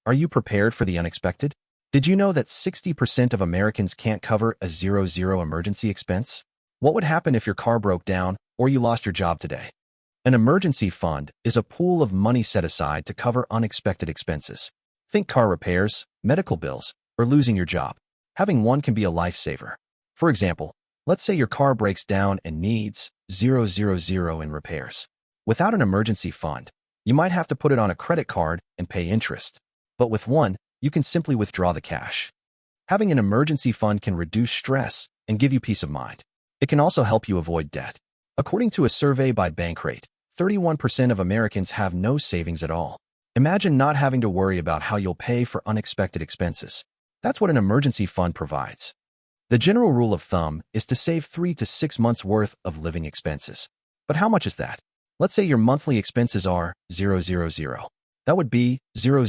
Are you prepared for the unexpected? Did you know that 60% of Americans can't cover a zero emergency expense? What would happen if your car broke down or you lost your job today? An emergency fund is a pool of money set aside to cover unexpected expenses. Think car repairs, medical bills, or losing your job. Having one can be a lifesaver. For example, let's say your car breaks down and needs 000 in repairs. Without an emergency fund, you might have to put it on a credit card and pay interest. But with one, you can simply withdraw the cash. Having an emergency fund can reduce stress and give you peace of mind. It can also help you avoid debt. According to a survey by Bankrate, 31% of Americans have no savings at all. Imagine not having to worry about how you'll pay for unexpected expenses. That's what an emergency fund provides. The general rule of thumb is to save 3 to 6 months' worth of living expenses. But how much is that? Let's say your monthly expenses are 000. That would be 000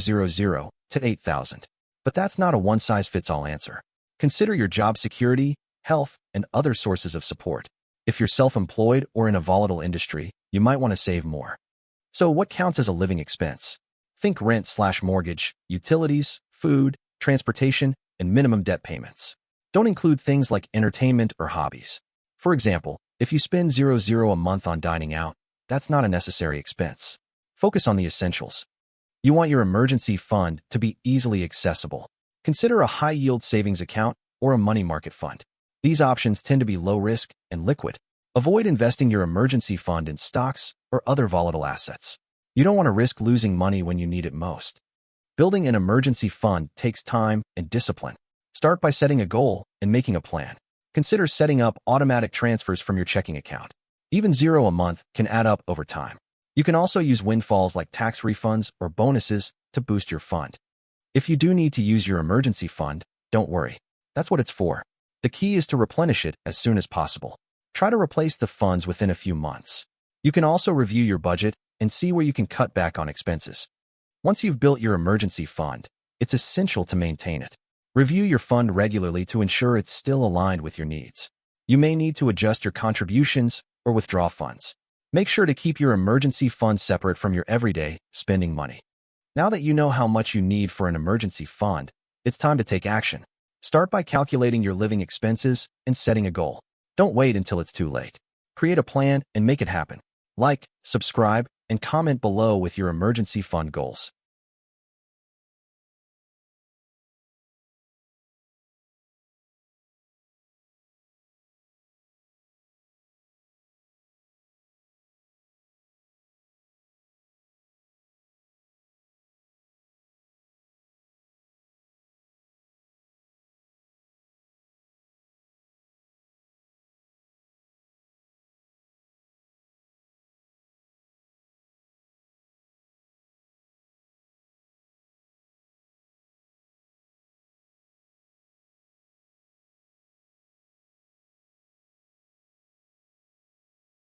to 8,000. But that's not a one-size-fits-all answer. Consider your job security, health, and other sources of support. If you're self-employed or in a volatile industry, you might want to save more. So what counts as a living expense? Think rent/mortgage, utilities, food, transportation, and minimum debt payments. Don't include things like entertainment or hobbies. For example, if you spend 000 a month on dining out, that's not a necessary expense. Focus on the essentials. You want your emergency fund to be easily accessible. Consider a high-yield savings account or a money market fund. These options tend to be low risk and liquid. Avoid investing your emergency fund in stocks or other volatile assets. You don't want to risk losing money when you need it most. Building an emergency fund takes time and discipline. Start by setting a goal and making a plan. Consider setting up automatic transfers from your checking account. Even 0 a month can add up over time. You can also use windfalls like tax refunds or bonuses to boost your fund. If you do need to use your emergency fund, don't worry. That's what it's for. The key is to replenish it as soon as possible. Try to replace the funds within a few months. You can also review your budget and see where you can cut back on expenses. Once you've built your emergency fund, it's essential to maintain it. Review your fund regularly to ensure it's still aligned with your needs. You may need to adjust your contributions or withdraw funds. Make sure to keep your emergency fund separate from your everyday spending money. Now that you know how much you need for an emergency fund, it's time to take action. Start by calculating your living expenses and setting a goal. Don't wait until it's too late. Create a plan and make it happen. Like, subscribe, and comment below with your emergency fund goals.